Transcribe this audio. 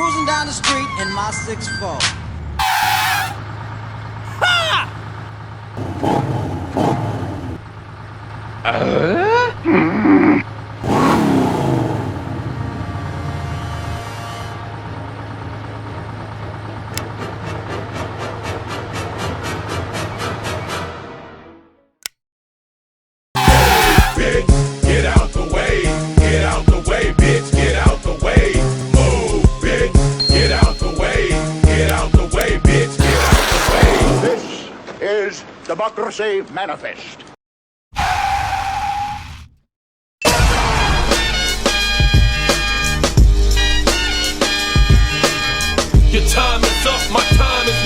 cruising down the street in my 6'4". Bitch, get out the way. Get out the way, bitch. Get out the way. Move, bitch. Get out the way. Get out the way, bitch. Get out the way. This is Democracy Manifest. Your time is up, my time is